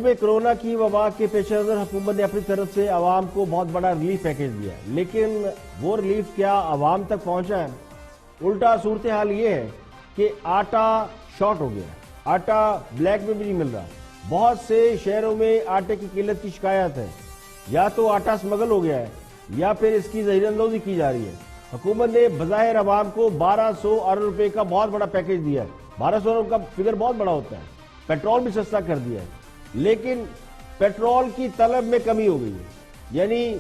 میں کورونا کی وبا کے پیش نظر حکومت نے اپنی طرف سے عوام کو بہت بڑا ریلیف پیکیج دیا ہے، لیکن وہ ریلیف کیا عوام تک پہنچا ہے؟ الٹا صورتحال یہ ہے کہ آٹا شارٹ ہو گیا ہے، آٹا بلیک میں بھی نہیں مل رہا۔ بہت سے شہروں میں آٹے کی قلت کی شکایت ہے، یا تو آٹا سمگل ہو گیا ہے یا پھر اس کی زہر اندوزی کی جا رہی ہے۔ حکومت نے بظاہر عوام کو 1200 ارب روپے کا بہت بڑا پیکیج دیا ہے۔ 1200 ارب کا فگر بہت بڑا ہوتا ہے۔ پیٹرول بھی سستا کر دیا ہے، لیکن پیٹرول کی طلب میں کمی ہو گئی ہے، یعنی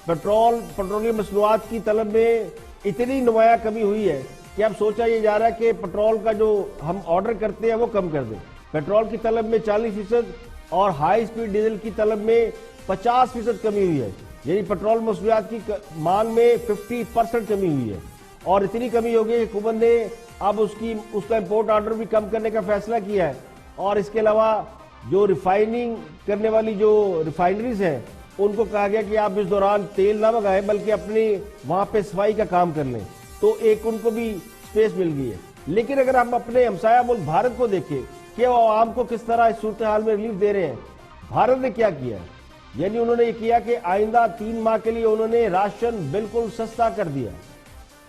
پیٹرولیم مصنوعات کی طلب میں اتنی نمایاں کمی ہوئی ہے کہ اب سوچا یہ جا رہا ہے کہ پیٹرول کا جو ہم آرڈر کرتے ہیں وہ کم کر دیں۔ پیٹرول کی طلب میں 40% اور ہائی سپیڈ ڈیزل کی طلب میں 50% کمی ہوئی ہے، یعنی پیٹرول مصنوعات کی مانگ میں 50% کمی ہوئی ہے، اور اتنی کمی ہو گئی کہ حکومت نے اب اس کا امپورٹ آرڈر بھی کم کرنے کا فیصلہ کیا ہے، اور اس کے علاوہ جو ریفائننگ کرنے والی جو ریفائنریز ہیں ان کو کہا گیا کہ آپ اس دوران تیل نہ منگائیں بلکہ اپنی وہاں پہ صفائی کا کام کر لیں، تو ایک ان کو بھی سپیس مل گئی ہے۔ لیکن اگر ہم اپنے ہمسایہ ملک بھارت کو دیکھیں کہ وہ عوام کو کس طرح اس صورتحال میں ریلیف دے رہے ہیں، بھارت نے کیا کیا ہے؟ یعنی انہوں نے یہ کیا کہ آئندہ 3 ماہ کے لیے انہوں نے راشن بالکل سستا کر دیا۔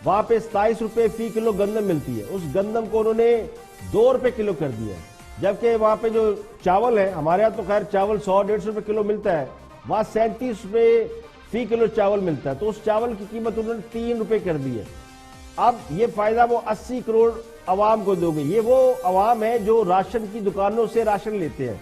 وہاں پہ 27 روپے فی کلو گندم ملتی ہے، اس گندم کو انہوں نے 2 روپے کلو کر دیا ہے، جبکہ وہاں پہ جو چاول ہے، ہمارے ہاں تو خیر چاول 100-150 روپے کلو ملتا ہے، وہاں 37 روپے فی کلو چاول ملتا ہے، تو اس چاول کی قیمت انہوں نے 3 روپے کر دی ہے۔ اب یہ فائدہ وہ 80 کروڑ عوام کو دو گے۔ یہ وہ عوام ہے جو راشن کی دکانوں سے راشن لیتے ہیں۔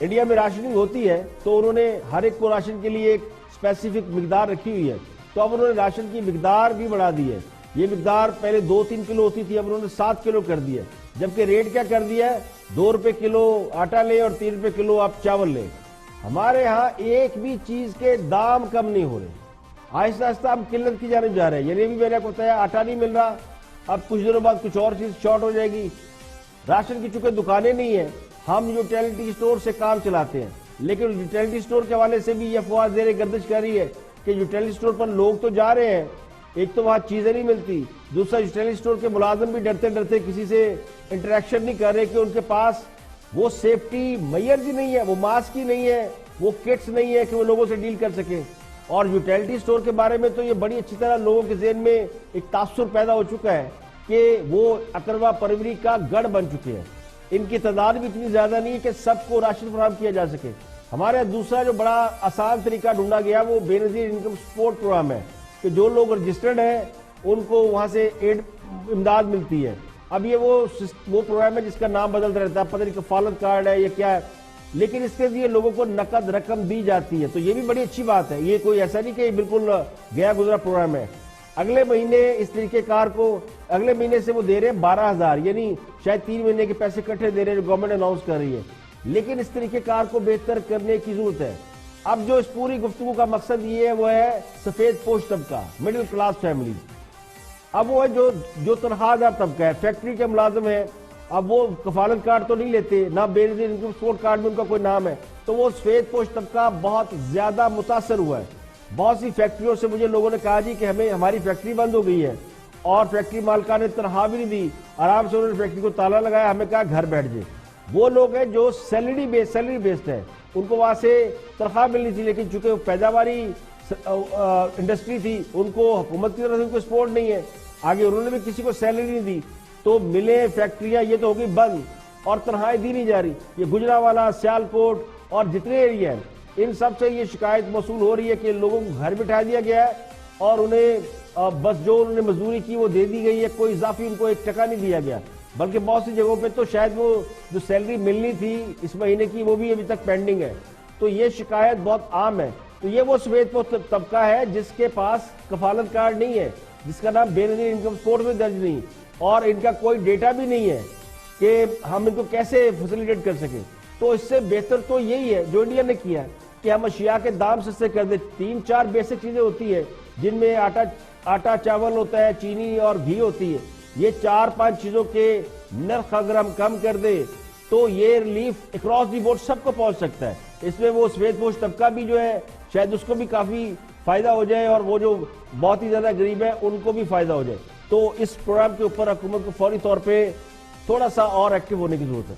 انڈیا میں راشننگ ہوتی ہے تو انہوں نے ہر ایک کو راشن کے لیے ایک اسپیسیفک مقدار رکھی ہوئی ہے، تو اب انہوں نے راشن کی مقدار بھی بڑھا دی ہے۔ یہ مقدار پہلے 2-3 کلو ہوتی تھی، اب انہوں نے 7 کلو کر دی ہے، جبکہ ریٹ کیا کر دیا ہے؟ 2 روپے کلو آٹا لیں اور 3 روپے کلو آپ چاول لیں۔ ہمارے ہاں ایک بھی چیز کے دام کم نہیں ہو رہے، آہستہ آہستہ ہم قلت کی جانب جا رہے ہیں۔ یعنی بھی میں نے آپ کو بتایا آٹا نہیں مل رہا، اب کچھ دنوں بعد کچھ اور چیز شارٹ ہو جائے گی۔ راشن کی چونکہ دکانیں نہیں ہیں، ہم یوٹیلٹی اسٹور سے کام چلاتے ہیں، لیکن یوٹیلٹی اسٹور کے حوالے سے بھی یہ افواہ زیر گردش کر رہی ہے کہ یوٹیلٹی اسٹور پر لوگ تو جا رہے ہیں، ایک تو وہاں چیزیں نہیں ملتی، دوسرا یوٹیلٹی اسٹور کے ملازم بھی ڈرتے ڈرتے کسی سے انٹریکشن نہیں کر رہے کہ ان کے پاس وہ سیفٹی میئرز ہی نہیں ہے، وہ ماسک ہی نہیں ہے، وہ کٹس نہیں ہے کہ وہ لوگوں سے ڈیل کر سکیں۔ اور یوٹیلٹی اسٹور کے بارے میں تو یہ بڑی اچھی طرح لوگوں کے ذہن میں ایک تاثر پیدا ہو چکا ہے کہ وہ اقربا پروری کا گڑھ بن چکے ہیں۔ ان کی تعداد بھی اتنی زیادہ نہیں ہے کہ سب کو راشن فراہم کیا جا سکے۔ ہمارے دوسرا جو بڑا آسان طریقہ ڈھونڈا گیا وہ بے نظیر انکم سپورٹ پروگرام ہے، کہ جو لوگ رجسٹرڈ ہیں ان کو وہاں سے امداد ملتی ہے۔ اب یہ وہ پروگرام ہے جس کا نام بدلتا رہتا ہے، پتہ نہیں کفالت کارڈ ہے یا کیا ہے، لیکن اس کے لیے لوگوں کو نقد رقم دی جاتی ہے، تو یہ بھی بڑی اچھی بات ہے۔ یہ کوئی ایسا نہیں کہ یہ بالکل گیا گزرا پروگرام ہے۔ اگلے مہینے اس طریقہ کار کو اگلے مہینے سے وہ دے رہے ہیں 12,000، یعنی شاید 3 مہینے کے پیسے اکٹھے دے رہے ہیں جو گورنمنٹ اناؤنس کر رہی ہے، لیکن اس طریقہ کار کو بہتر کرنے کی ضرورت ہے۔ اب جو اس پوری گفتگو کا مقصد یہ ہے وہ ہے سفید پوش طبقہ، مڈل کلاس فیملی۔ اب وہ ہے جو تنخواہ دار طبقہ ہے، فیکٹری کے ملازم ہیں، اب وہ کفالت کارڈ تو نہیں لیتے، نہ بے نظیر انکم سپورٹ کارڈ میں ان کا کوئی نام ہے، تو وہ سفید پوش طبقہ بہت زیادہ متاثر ہوا ہے۔ بہت سی فیکٹریوں سے مجھے لوگوں نے کہا جی کہ ہماری فیکٹری بند ہو گئی ہے، اور فیکٹری مالکان نے تنخواہ بھی نہیں دی، آرام سے انہوں نے فیکٹری کو تالا لگایا، ہمیں کہا گھر بیٹھ جائے۔ وہ لوگ ہیں جو سیلری بیسڈ ہے، ان کو وہاں سے تنخواہ ملنی تھی، لیکن چونکہ پیداواری انڈسٹری تھی ان کو حکومت کی طرف سے کوئی سپورٹ نہیں ہے، آگے انہوں نے بھی کسی کو سیلری نہیں دی، تو ملیں فیکٹریاں یہ تو ہوگی بند اور تنخواہیں دی نہیں جا رہی۔ یہ گجرانوالہ، سیالکوٹ اور جتنے ایریا ہیں ان سب سے یہ شکایت موصول ہو رہی ہے کہ لوگوں کو گھر بٹھا دیا گیا ہے اور انہیں بس جو انہوں نے مزدوری کی وہ دے دی گئی ہے، کوئی اضافی ان کو 1 ٹکا نہیں دیا گیا، بلکہ بہت سی جگہوں پہ تو شاید وہ جو سیلری ملنی تھی اس مہینے کی وہ بھی ابھی تک پینڈنگ ہے۔ تو یہ شکایت بہت عام ہے۔ تو یہ وہ سفید پوش طبقہ ہے جس کے پاس کفالت کارڈ نہیں ہے، جس کا نام بے نظیر انکم سپورٹ میں درج نہیں، اور ان کا کوئی ڈیٹا بھی نہیں ہے کہ ہم ان کو کیسے فیسیلیٹیٹ کر سکیں۔ تو اس سے بہتر تو یہی ہے جو انڈیا نے کیا کہ ہم اشیاء کے دام سستے کر دیں۔ 3-4 بیسک چیزیں ہوتی ہیں جن میں آٹا چاول ہوتا ہے، چینی اور گھی ہوتی ہے، یہ 4-5 چیزوں کے نرخ اگر ہم کم کر دیں تو یہ ریلیف اکراس دی بورڈ سب کو پہنچ سکتا ہے۔ اس میں وہ سفید پوش طبقہ بھی جو ہے شاید اس کو بھی کافی فائدہ ہو جائے، اور وہ جو بہت ہی زیادہ غریب ہے ان کو بھی فائدہ ہو جائے۔ تو اس پروگرام کے اوپر حکومت کو فوری طور پہ تھوڑا سا اور ایکٹیو ہونے کی ضرورت ہے۔